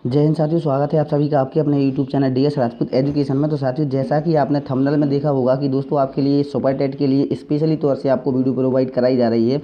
जय हिंद साथियों, स्वागत है आप सभी का आपके अपने YouTube channel DS Rajput education में। तो साथियों, जैसा कि आपने थंबनेल में देखा होगा कि दोस्तों आपके लिए सुपर टेट के लिए स्पेशली तौर से आपको वीडियो प्रोवाइड कराई जा रही है।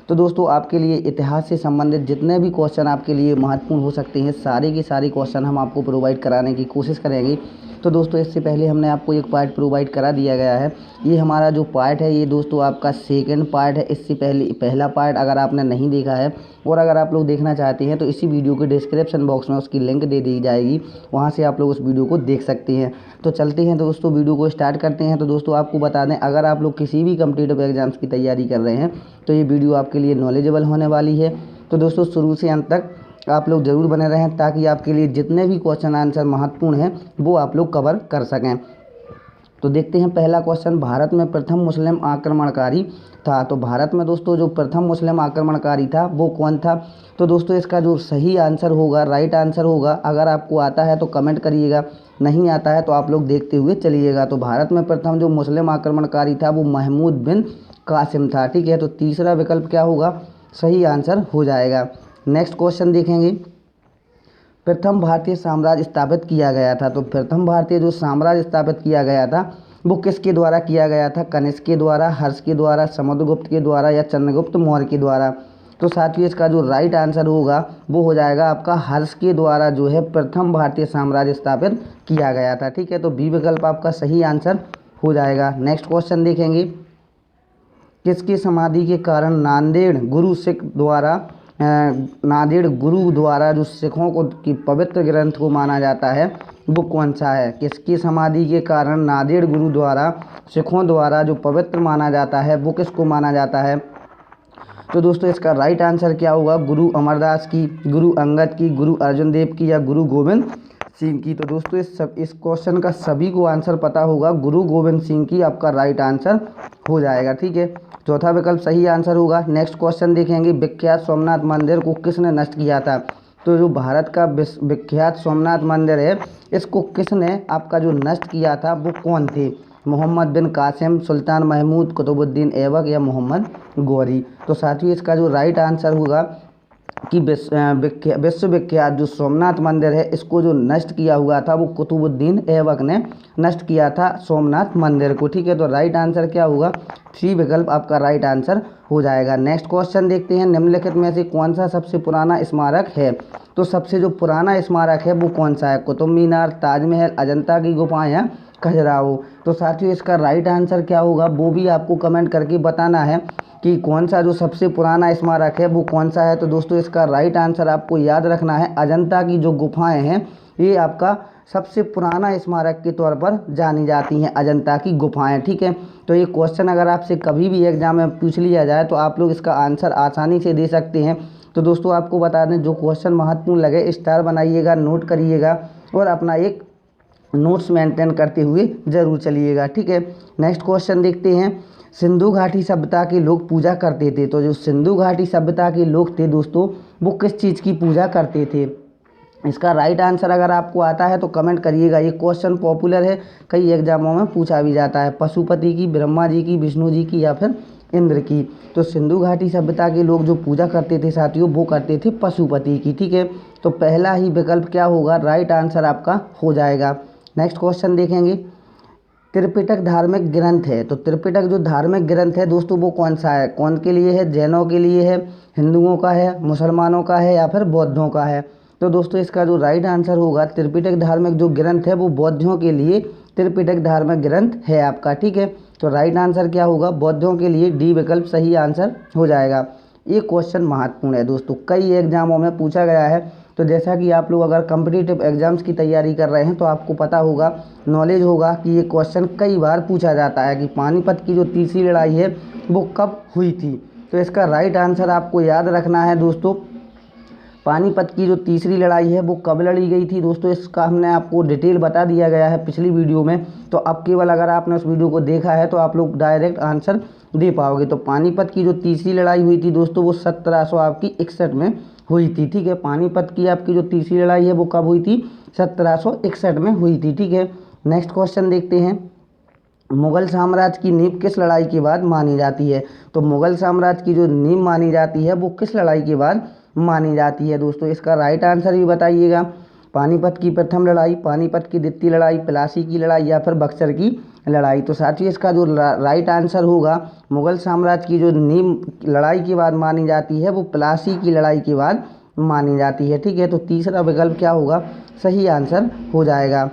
तो दोस्तों आपके लिए इतिहास से संबंधित जितने भी क्वेश्चन आपके लिए महत्वपूर्ण हो सकते हैं, सारे के सारे क्वेश्चन हम आपको प्रोवाइड कराने की कोशिश करेंगे। तो दोस्तों इससे पहले हमने आपको एक पार्ट प्रोवाइड करा दिया गया है। ये हमारा जो पार्ट है ये दोस्तों आपका सेकंड पार्ट है। इससे पहले पहला पार्ट अगर आपने नहीं देखा है और अगर आप लोग देखना चाहते हैं तो इसी वीडियो के डिस्क्रिप्शन बॉक्स में उसकी लिंक दे दी जाएगी, वहाँ से आप लोग उस वीडियो को देख सकते हैं। तो चलते हैं दोस्तों, वीडियो को स्टार्ट करते हैं। तो दोस्तों आपको बता दें, अगर आप लोग किसी भी कॉम्पिटिटिव एग्जाम्स की तैयारी कर रहे हैं तो ये वीडियो आपके लिए नॉलेजेबल होने वाली है। तो दोस्तों शुरू से अंत तक आप लोग ज़रूर बने रहें ताकि आपके लिए जितने भी क्वेश्चन आंसर महत्वपूर्ण हैं वो आप लोग कवर कर सकें। तो देखते हैं पहला क्वेश्चन, भारत में प्रथम मुस्लिम आक्रमणकारी था। तो भारत में दोस्तों जो प्रथम मुस्लिम आक्रमणकारी था वो कौन था? तो दोस्तों इसका जो सही आंसर होगा, राइट आंसर होगा, अगर आपको आता है तो कमेंट करिएगा, नहीं आता है तो आप लोग देखते हुए चलिएगा। तो भारत में प्रथम जो मुस्लिम आक्रमणकारी था वो महमूद बिन कासिम था। ठीक है, तो तीसरा विकल्प क्या होगा? सही आंसर हो जाएगा। नेक्स्ट क्वेश्चन देखेंगे, प्रथम भारतीय साम्राज्य स्थापित किया गया था। तो प्रथम भारतीय जो साम्राज्य स्थापित किया गया था वो किसके द्वारा किया गया था? कनिष्क के द्वारा, हर्ष के द्वारा, समुद्रगुप्त के द्वारा या चंद्रगुप्त मौर्य के द्वारा? तो साथियों इसका जो राइट आंसर होगा वो हो जाएगा आपका हर्ष के द्वारा जो है प्रथम भारतीय साम्राज्य स्थापित किया गया था। ठीक है, तो बी विकल्प आपका सही आंसर हो जाएगा। नेक्स्ट क्वेश्चन देखेंगे, किसकी समाधि के कारण नांदेड़ गुरु द्वारा जो सिखों को की पवित्र ग्रंथ को माना जाता है वो कौन सा है? किसकी समाधि के कारण नांदेड़ गुरु द्वारा सिखों द्वारा जो पवित्र माना जाता है वो किसको माना जाता है? तो दोस्तों इसका राइट आंसर क्या होगा? गुरु अमरदास की, गुरु अंगद की, गुरु अर्जुन देव की या गुरु गोविंद सिंह की? तो दोस्तों इस क्वेश्चन का सभी को आंसर पता होगा, गुरु गोविंद सिंह की आपका राइट आंसर हो जाएगा। ठीक है, चौथा विकल्प सही आंसर होगा। नेक्स्ट क्वेश्चन देखेंगे, विख्यात सोमनाथ मंदिर को किसने नष्ट किया था? तो जो भारत का विख्यात सोमनाथ मंदिर है इसको किसने आपका जो नष्ट किया था वो कौन थे? मोहम्मद बिन कासिम, सुल्तान महमूद, कुतुबुद्दीन ऐबक या मोहम्मद गौरी? तो साथियों इसका जो राइट आंसर होगा कि विश्वविख्यात जो सोमनाथ मंदिर है इसको जो नष्ट किया हुआ था वो कुतुबुद्दीन ऐबक ने नष्ट किया था सोमनाथ मंदिर को। ठीक है, तो राइट आंसर क्या होगा? सी विकल्प आपका राइट आंसर हो जाएगा। नेक्स्ट क्वेश्चन देखते हैं, निम्नलिखित में से कौन सा सबसे पुराना स्मारक है? तो सबसे जो पुराना स्मारक है वो कौन सा है? कुतुब मीनार, ताजमहल, अजंता की गुफाएं या खजुराहो? तो साथियों इसका राइट आंसर क्या होगा वो भी आपको कमेंट करके बताना है कि कौन सा जो सबसे पुराना स्मारक है वो कौन सा है। तो दोस्तों इसका राइट आंसर आपको याद रखना है, अजंता की जो गुफाएं हैं ये आपका सबसे पुराना स्मारक के तौर पर जानी जाती हैं, अजंता की गुफाएं। ठीक है, तो ये क्वेश्चन अगर आपसे कभी भी एग्जाम में पूछ लिया जाए तो आप लोग इसका आंसर आसानी से दे सकते हैं। तो दोस्तों आपको बता दें, जो क्वेश्चन महत्वपूर्ण लगे स्टार बनाइएगा, नोट करिएगा और अपना एक नोट्स मेंटेन करते हुए ज़रूर चलिएगा। ठीक है, नेक्स्ट क्वेश्चन देखते हैं, सिंधु घाटी सभ्यता के लोग पूजा करते थे। तो जो सिंधु घाटी सभ्यता के लोग थे दोस्तों वो किस चीज़ की पूजा करते थे? इसका राइट आंसर अगर आपको आता है तो कमेंट करिएगा। ये क्वेश्चन पॉपुलर है, कई एग्जामों में पूछा भी जाता है। पशुपति की, ब्रह्मा जी की, विष्णु जी की या फिर इंद्र की? तो सिंधु घाटी सभ्यता के लोग जो पूजा करते थे साथियों वो करते थे पशुपति की। ठीक है, तो पहला ही विकल्प क्या होगा? राइट आंसर आपका हो जाएगा। नेक्स्ट क्वेश्चन देखेंगे, त्रिपिटक धार्मिक ग्रंथ है। तो त्रिपिटक जो धार्मिक ग्रंथ है दोस्तों वो कौन सा है? कौन के लिए है? जैनों के लिए है, हिंदुओं का है, मुसलमानों का है या फिर बौद्धों का है? तो दोस्तों इसका जो राइट आंसर होगा, त्रिपिटक धार्मिक जो ग्रंथ है वो बौद्धों के लिए त्रिपिटक धार्मिक ग्रंथ है आपका। ठीक है, तो राइट आंसर क्या होगा? बौद्धों के लिए डी विकल्प सही आंसर हो जाएगा। ये क्वेश्चन महत्वपूर्ण है दोस्तों, कई एग्जामों में पूछा गया है। तो जैसा कि आप लोग अगर कॉम्पिटिटिव एग्जाम्स की तैयारी कर रहे हैं तो आपको पता होगा, नॉलेज होगा कि ये क्वेश्चन कई बार पूछा जाता है कि पानीपत की जो तीसरी लड़ाई है वो कब हुई थी? तो इसका राइट आंसर आपको याद रखना है दोस्तों, पानीपत की जो तीसरी लड़ाई है वो कब लड़ी गई थी दोस्तों, इसका हमने आपको डिटेल बता दिया गया है पिछली वीडियो में। तो अब केवल अगर आपने उस वीडियो को देखा है तो आप लोग डायरेक्ट आंसर दे पाओगे। तो पानीपत की जो तीसरी लड़ाई हुई थी दोस्तों वो 1761 में हुई थी। ठीक है, पानीपत की आपकी जो तीसरी लड़ाई है वो कब हुई थी? 1761 में हुई थी। ठीक है, नेक्स्ट क्वेश्चन देखते हैं, मुगल साम्राज्य की नींव किस लड़ाई के बाद मानी जाती है? तो मुगल साम्राज्य की जो नींव मानी जाती है वो किस लड़ाई के बाद मानी जाती है दोस्तों? इसका राइट आंसर भी बताइएगा। पानीपत की प्रथम लड़ाई, पानीपत की द्वितीय लड़ाई, प्लासी की लड़ाई या फिर बक्सर की लड़ाई। तो साथियों इसका जो राइट आंसर होगा, मुगल साम्राज्य की जो नीम लड़ाई के बाद मानी जाती है वो प्लासी की लड़ाई के बाद मानी जाती है। ठीक है, तो तीसरा विकल्प क्या होगा, सही आंसर हो जाएगा।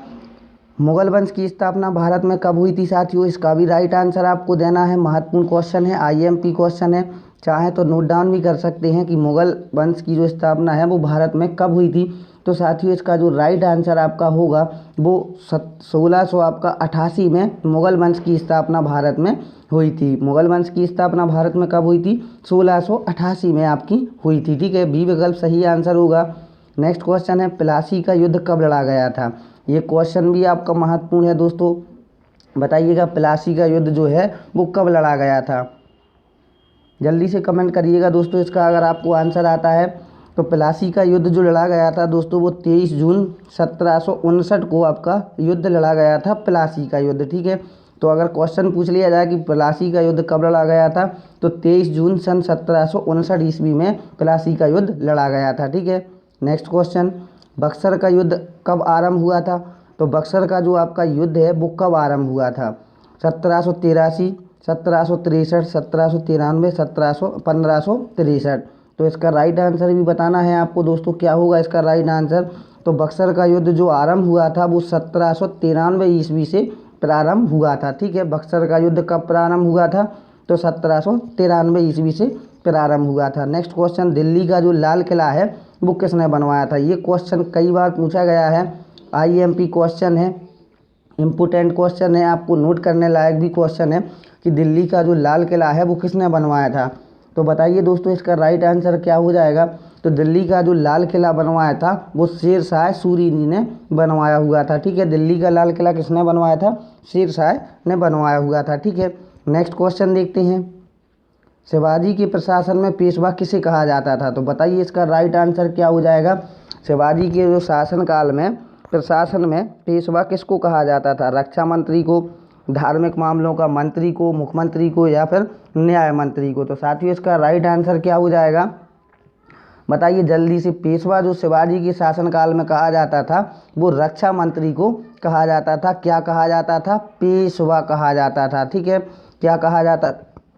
मुगल वंश की स्थापना भारत में कब हुई थी साथियों, इसका भी राइट आंसर आपको देना है। महत्वपूर्ण क्वेश्चन है, आईएमपी क्वेश्चन है, चाहे तो नोट डाउन भी कर सकते हैं कि मुगल वंश की जो स्थापना है वो भारत में कब हुई थी। तो साथियों इसका जो राइट आंसर आपका होगा वो 1688 में मुगल वंश की स्थापना भारत में हुई थी। मुगल वंश की स्थापना भारत में कब हुई थी, 1688 में आपकी हुई थी। ठीक है, बी विकल्प सही आंसर होगा। नेक्स्ट क्वेश्चन है, प्लासी का युद्ध कब लड़ा गया था। ये क्वेश्चन भी आपका महत्वपूर्ण है दोस्तों, बताइएगा प्लासी का युद्ध जो है वो कब लड़ा गया था। जल्दी से कमेंट करिएगा दोस्तों इसका अगर आपको आंसर आता है। तो प्लासी का युद्ध जो लड़ा गया था दोस्तों वो 23 जून 1759 को आपका युद्ध लड़ा गया था, प्लासी का युद्ध। ठीक है, तो अगर क्वेश्चन पूछ लिया जाए कि प्लासी का युद्ध कब लड़ा गया था, तो 23 जून सन 1759 ईस्वी में प्लासी का युद्ध लड़ा गया था। ठीक है, नेक्स्ट क्वेश्चन, बक्सर का युद्ध कब आरंभ हुआ था। तो बक्सर का जो आपका युद्ध है वो कब आरंभ हुआ था, 1783, 1763, 1793, 1563। तो इसका राइट आंसर भी बताना है आपको दोस्तों, क्या होगा इसका राइट आंसर। तो बक्सर का युद्ध जो आरंभ हुआ था वो 1793 ईस्वी से प्रारंभ हुआ था। ठीक है, बक्सर का युद्ध कब प्रारंभ हुआ था, तो 1793 ईस्वी से प्रारंभ हुआ था। नेक्स्ट क्वेश्चन, दिल्ली का जो लाल किला है वो किसने बनवाया था। ये क्वेश्चन कई बार पूछा गया है, आईएमपी क्वेश्चन है, इम्पोर्टेंट क्वेश्चन है, आपको नोट करने लायक भी क्वेश्चन है कि दिल्ली का जो लाल किला है वो किसने बनवाया था। तो बताइए दोस्तों इसका राइट आंसर क्या हो जाएगा। तो दिल्ली का जो लाल किला बनवाया था वो शेर शाह सूरी ने बनवाया हुआ था। ठीक है, दिल्ली का लाल किला किसने बनवाया था, शेर शाह ने बनवाया हुआ था। ठीक है, नेक्स्ट क्वेश्चन देखते हैं, शिवाजी के प्रशासन में पेशवा किसे कहा जाता था। तो बताइए इसका राइट आंसर क्या हो जाएगा। शिवाजी के जो शासनकाल में प्रशासन में पेशवा किसको कहा जाता था, रक्षा मंत्री को, धार्मिक मामलों का मंत्री को, मुख्यमंत्री को या फिर न्याय मंत्री को। तो साथियों इसका राइट आंसर क्या हो जाएगा, बताइए जल्दी से। पेशवा जो शिवाजी के शासनकाल में कहा जाता था वो रक्षा मंत्री को कहा जाता था। क्या कहा जाता था, पेशवा कहा जाता था। ठीक है, क्या कहा जाता,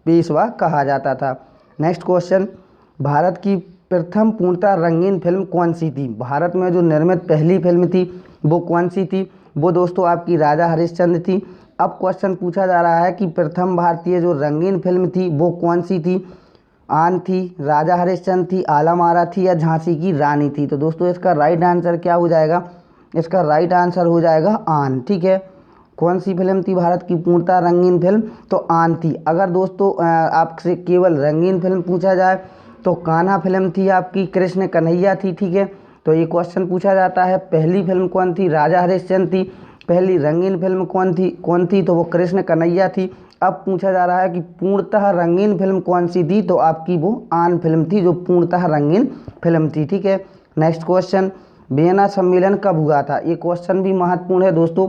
पेशवा कहा जाता था। नेक्स्ट क्वेश्चन, भारत की प्रथम पूर्णतः रंगीन फिल्म कौन सी थी। भारत में जो निर्मित पहली फिल्म थी वो कौन सी थी, वो दोस्तों आपकी राजा हरिश्चंद्र थी। अब क्वेश्चन पूछा जा रहा है कि प्रथम भारतीय जो रंगीन फिल्म थी वो कौन सी थी, आन थी, राजा हरिश्चंद्र थी, आलम आरा थी या झांसी की रानी थी। तो दोस्तों इसका राइट आंसर क्या हो जाएगा, इसका राइट आंसर हो जाएगा आन। ठीक है, कौन सी फिल्म थी भारत की पूर्णतः रंगीन फिल्म, तो आन थी। अगर दोस्तों आपसे केवल रंगीन फिल्म पूछा जाए तो कान्हा फिल्म थी आपकी, कृष्ण कन्हैया थी। ठीक है, तो ये क्वेश्चन पूछा जाता है पहली फिल्म कौन थी, राजा हरिश्चंद्र थी। पहली रंगीन फिल्म कौन थी, तो वो कृष्ण कन्हैया थी। अब पूछा जा रहा है कि पूर्णतः रंगीन फिल्म कौन सी थी, तो आपकी वो आन फिल्म थी जो पूर्णतः रंगीन फिल्म थी। ठीक है, नेक्स्ट क्वेश्चन, वियना सम्मेलन कब हुआ था। ये क्वेश्चन भी महत्वपूर्ण है दोस्तों,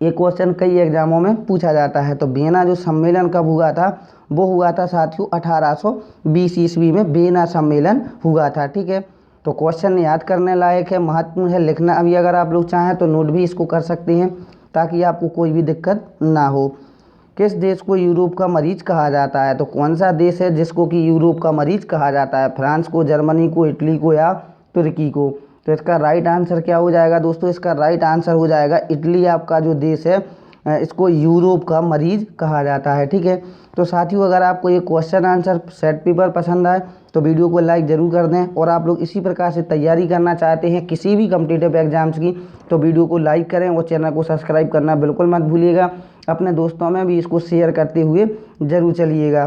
ये क्वेश्चन कई एग्जामों में पूछा जाता है। तो वियना जो सम्मेलन कब हुआ था, वो हुआ था साथियों 1820 ईस्वी में वियना सम्मेलन हुआ था। ठीक है, तो क्वेश्चन याद करने लायक है, महत्वपूर्ण है, लिखना अभी अगर आप लोग चाहें तो नोट भी इसको कर सकते हैं ताकि आपको कोई भी दिक्कत ना हो। किस देश को यूरोप का मरीज कहा जाता है। तो कौन सा देश है जिसको कि यूरोप का मरीज कहा जाता है, फ्रांस को, जर्मनी को, इटली को या तुर्की को। तो इसका राइट आंसर क्या हो जाएगा दोस्तों, इसका राइट आंसर हो जाएगा इटली। आपका जो देश है इसको यूरोप का मरीज कहा जाता है। ठीक है, तो साथियों अगर आपको ये क्वेश्चन आंसर सेट पेपर पसंद आए तो वीडियो को लाइक ज़रूर कर दें, और आप लोग इसी प्रकार से तैयारी करना चाहते हैं किसी भी कॉम्पिटिटिव एग्जाम्स की तो वीडियो को लाइक करें और चैनल को सब्सक्राइब करना बिल्कुल मत भूलिएगा। अपने दोस्तों में भी इसको शेयर करते हुए ज़रूर चलिएगा।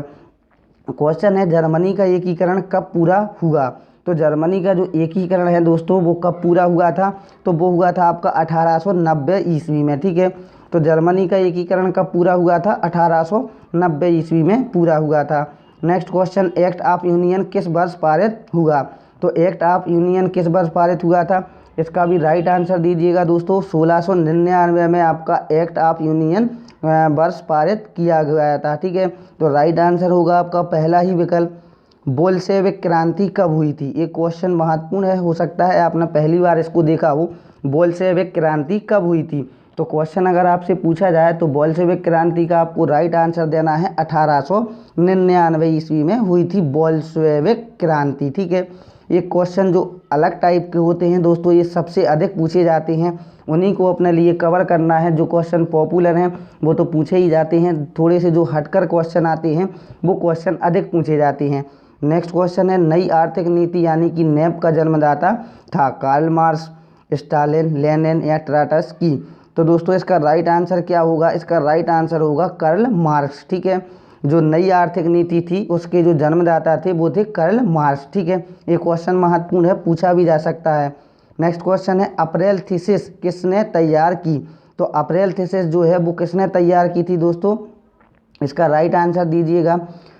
क्वेश्चन है, जर्मनी का एकीकरण कब पूरा हुआ। तो जर्मनी का जो एकीकरण है दोस्तों वो कब पूरा हुआ था, तो वो हुआ था आपका 1890 ईस्वी में। ठीक है, तो जर्मनी का एकीकरण कब पूरा हुआ था, 1890 ईस्वी में पूरा हुआ था। Next question, act of union किस वर्ष पारित हुआ। तो एक्ट ऑफ यूनियन किस वर्ष पारित हुआ था, इसका भी राइट आंसर दीजिएगा दोस्तों। 1699 में आपका एक्ट ऑफ यूनियन वर्ष पारित किया गया था। ठीक है, तो राइट आंसर होगा आपका पहला ही विकल्प बोल्शेविक क्रांति कब हुई थी? ये क्वेश्चन महत्वपूर्ण है, हो सकता है आपने पहली बार इसको देखा हो। बोल्शेविक क्रांति कब हुई थी? तो क्वेश्चन अगर आपसे पूछा जाए तो बोल्शेविक क्रांति का आपको राइट आंसर देना है 1899 ईस्वी में हुई थी बोल्शेविक क्रांति। ठीक है, ये क्वेश्चन जो अलग टाइप के होते हैं दोस्तों, ये सबसे अधिक पूछे जाते हैं, उन्हीं को अपने लिए कवर करना है। जो क्वेश्चन पॉपुलर हैं वो तो पूछे ही जाते हैं, थोड़े से जो हटकर क्वेश्चन आते हैं वो क्वेश्चन अधिक पूछे जाते हैं। नेक्स्ट क्वेश्चन है, नई आर्थिक नीति यानी कि नैप का जन्मदाता था? कार्ल मार्क्स, स्टालिन, लेनिन या ट्राटस्की? तो दोस्तों इसका राइट आंसर क्या होगा? इसका राइट आंसर होगा कार्ल मार्क्स। ठीक है, जो नई आर्थिक नीति थी उसके जो जन्मदाता थे वो थे कार्ल मार्क्स। ठीक है, ये क्वेश्चन महत्वपूर्ण है, पूछा भी जा सकता है। नेक्स्ट क्वेश्चन है, अप्रैल थीसिस किसने तैयार की? तो अप्रैल थीसिस जो है वो किसने तैयार की थी दोस्तों? इसका राइट आंसर दीजिएगा।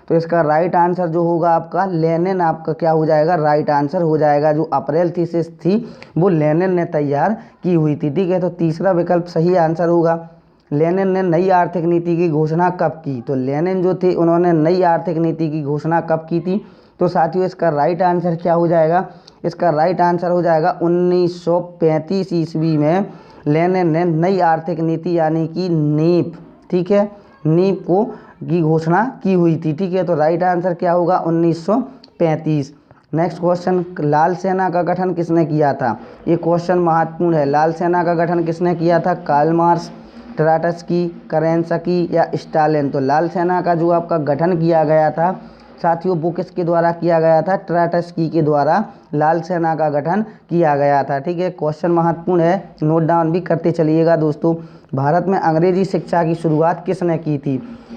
तो इसका राइट आंसर जो होगा आपका लेनिन, आपका क्या हो जाएगा? राइट आंसर हो जाएगा। जो अप्रैल थीसिस थी वो लेनिन ने तैयार की हुई थी। ठीक है, तो तीसरा विकल्प सही आंसर होगा। लेनिन ने नई आर्थिक नीति की घोषणा कब की? तो लेनिन जो थे उन्होंने नई आर्थिक नीति की घोषणा कब की थी? तो साथियों इसका राइट आंसर क्या हो जाएगा? इसका राइट आंसर हो जाएगा 1935 ईस्वी में लेनिन ने नई आर्थिक नीति यानी कि नीप, ठीक है, नीप को की घोषणा की हुई थी। ठीक है, तो राइट आंसर क्या होगा? 1935। नेक्स्ट क्वेश्चन, लाल सेना का गठन किसने किया था? ये क्वेश्चन महत्वपूर्ण है। लाल सेना का गठन किसने किया था? कार्ल मार्क्स, ट्राटस्की, केरेंस्की या स्टालिन? तो लाल सेना का जो आपका गठन किया गया था साथियों वो किसके द्वारा किया गया था? ट्राटस्की के द्वारा लाल सेना का गठन किया गया था। ठीक है, क्वेश्चन महत्वपूर्ण है, नोट डाउन भी करते चलिएगा दोस्तों। भारत में अंग्रेजी शिक्षा की शुरुआत किसने की थी?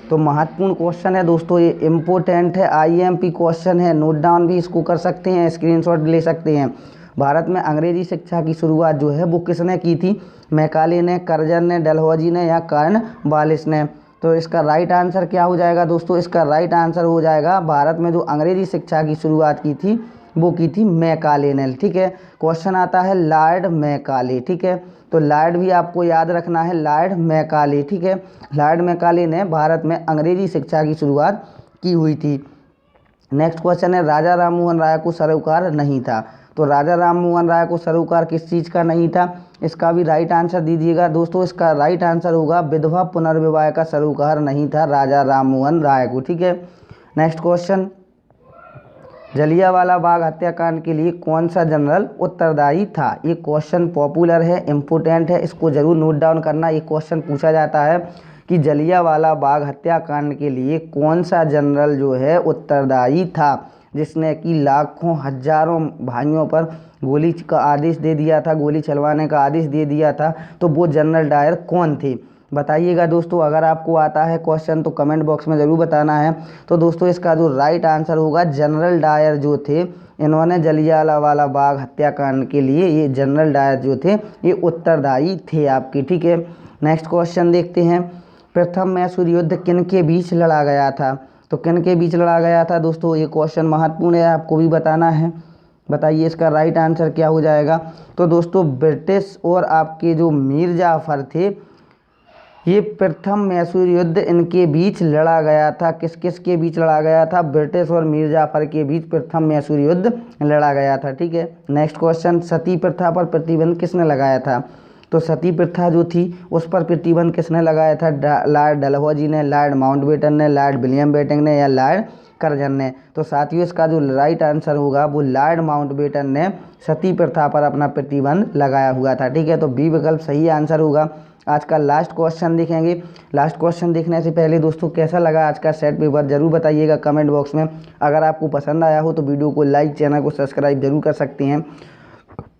तो महत्वपूर्ण क्वेश्चन है दोस्तों, ये इम्पोर्टेंट है, आईएमपी क्वेश्चन है, नोट डाउन भी इसको कर सकते हैं, स्क्रीनशॉट ले सकते हैं। भारत में अंग्रेजी शिक्षा की शुरुआत जो है वो किसने की थी? मैकाले ने, कर्जन ने, डलहौजी ने या कॉर्नवालिस ने? तो इसका राइट आंसर क्या हो जाएगा दोस्तों? इसका राइट आंसर हो जाएगा, भारत में जो अंग्रेजी शिक्षा की शुरुआत की थी वो की थी मैकाले ने। ठीक है, क्वेश्चन आता है लॉर्ड मैकाले। ठीक है, तो लॉर्ड भी आपको याद रखना है, लॉर्ड मैकाले। ठीक है, लॉर्ड मैकाले ने भारत में अंग्रेजी शिक्षा की शुरुआत की हुई थी। नेक्स्ट क्वेश्चन है, राजा राममोहन राय को सरोकार नहीं था? तो राजा राममोहन राय को सरोकार किस चीज़ का नहीं था? इसका भी राइट आंसर दीजिएगा दोस्तों। इसका राइट आंसर होगा विधवा पुनर्विवाह का सरोकार नहीं था राजा राममोहन राय को। ठीक है, नेक्स्ट क्वेश्चन, जलियांवाला बाग हत्याकांड के लिए कौन सा जनरल उत्तरदायी था? ये क्वेश्चन पॉपुलर है, इम्पोर्टेंट है, इसको जरूर नोट डाउन करना। ये क्वेश्चन पूछा जाता है कि जलियांवाला बाग हत्याकांड के लिए कौन सा जनरल जो है उत्तरदायी था, जिसने कि लाखों हजारों भाइयों पर गोली का आदेश दे दिया था, गोली चलवाने का आदेश दे दिया था? तो वो जनरल डायर कौन थे? बताइएगा दोस्तों। अगर आपको आता है क्वेश्चन तो कमेंट बॉक्स में ज़रूर बताना है। तो दोस्तों इसका जो राइट आंसर होगा, जनरल डायर जो थे इन्होंने जलियांवाला बाग हत्याकांड के लिए, ये जनरल डायर जो थे ये उत्तरदायी थे आपके। ठीक है, नेक्स्ट क्वेश्चन देखते हैं, प्रथम मैसूर युद्ध किन के बीच लड़ा गया था? तो किन के बीच लड़ा गया था दोस्तों? ये क्वेश्चन महत्वपूर्ण है, आपको भी बताना है। बताइए इसका राइट आंसर क्या हो जाएगा? तो दोस्तों ब्रिटिश और आपके जो मीर जाफर थे, ये प्रथम मैसूर युद्ध इनके बीच लड़ा गया था। किस किस के बीच लड़ा गया था? ब्रिटिश और मीर जाफर के बीच प्रथम मैसूर युद्ध लड़ा गया था। ठीक है, नेक्स्ट क्वेश्चन, सती प्रथा पर प्रतिबंध किसने लगाया था? तो सती प्रथा जो थी उस पर प्रतिबंध किसने लगाया था? लॉर्ड डलहौजी ने, लॉर्ड माउंटबेटन ने, लॉर्ड विलियम बेंटिंक ने या लॉर्ड कर्जन ने? तो साथियों इसका जो राइट आंसर होगा वो लॉर्ड माउंटबेटन ने सती प्रथा पर अपना प्रतिबंध लगाया हुआ था। ठीक है, तो बी विकल्प सही आंसर होगा। आज का लास्ट क्वेश्चन देखेंगे। लास्ट क्वेश्चन देखने से पहले दोस्तों कैसा लगा आज का सेट पेपर जरूर बताइएगा कमेंट बॉक्स में। अगर आपको पसंद आया हो तो वीडियो को लाइक, चैनल को सब्सक्राइब जरूर कर सकते हैं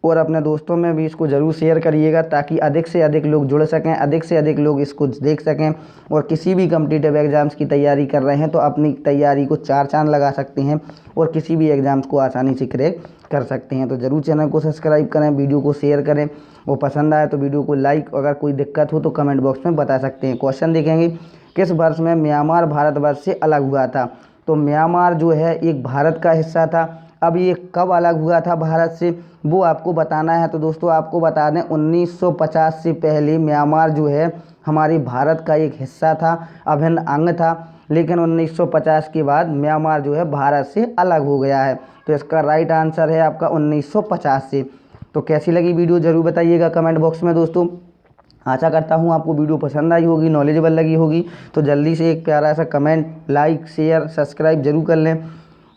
और अपने दोस्तों में भी इसको ज़रूर शेयर करिएगा ताकि अधिक से अधिक लोग जुड़ सकें, अधिक से अधिक लोग इसको देख सकें। और किसी भी कॉम्पिटिटिव एग्ज़ाम्स की तैयारी कर रहे हैं तो अपनी तैयारी को 4 चांद लगा सकते हैं और किसी भी एग्ज़ाम्स को आसानी से क्रैक कर सकते हैं। तो ज़रूर चैनल को सब्सक्राइब करें, वीडियो को शेयर करें और पसंद आए तो वीडियो को लाइक, अगर कोई दिक्कत हो तो कमेंट बॉक्स में बता सकते हैं। क्वेश्चन देखेंगे, किस वर्ष में म्यांमार भारतवर्ष से अलग हुआ था? तो म्यांमार जो है एक भारत का हिस्सा था। अब ये कब अलग हुआ था भारत से वो आपको बताना है। तो दोस्तों आपको बता दें 1950 से पहले म्यांमार जो है हमारे भारत का एक हिस्सा था, अभिन्न अंग था। लेकिन 1950 के बाद म्यांमार जो है भारत से अलग हो गया है। तो इसका राइट आंसर है आपका 1950 से। तो कैसी लगी वीडियो ज़रूर बताइएगा कमेंट बॉक्स में दोस्तों। आशा करता हूँ आपको वीडियो पसंद आई होगी, नॉलेजेबल लगी होगी। तो जल्दी से एक प्यारा सा कमेंट, लाइक, शेयर, सब्सक्राइब जरूर कर लें।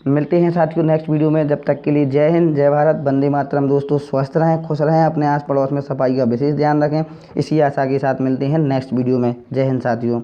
मिलते हैं साथियों नेक्स्ट वीडियो में। जब तक के लिए जय हिंद, जय भारत, वंदे मातरम दोस्तों। स्वस्थ रहें, खुश रहें, अपने आस पड़ोस में सफाई का विशेष ध्यान रखें। इसी आशा के साथ मिलते हैं नेक्स्ट वीडियो में। जय हिंद साथियों।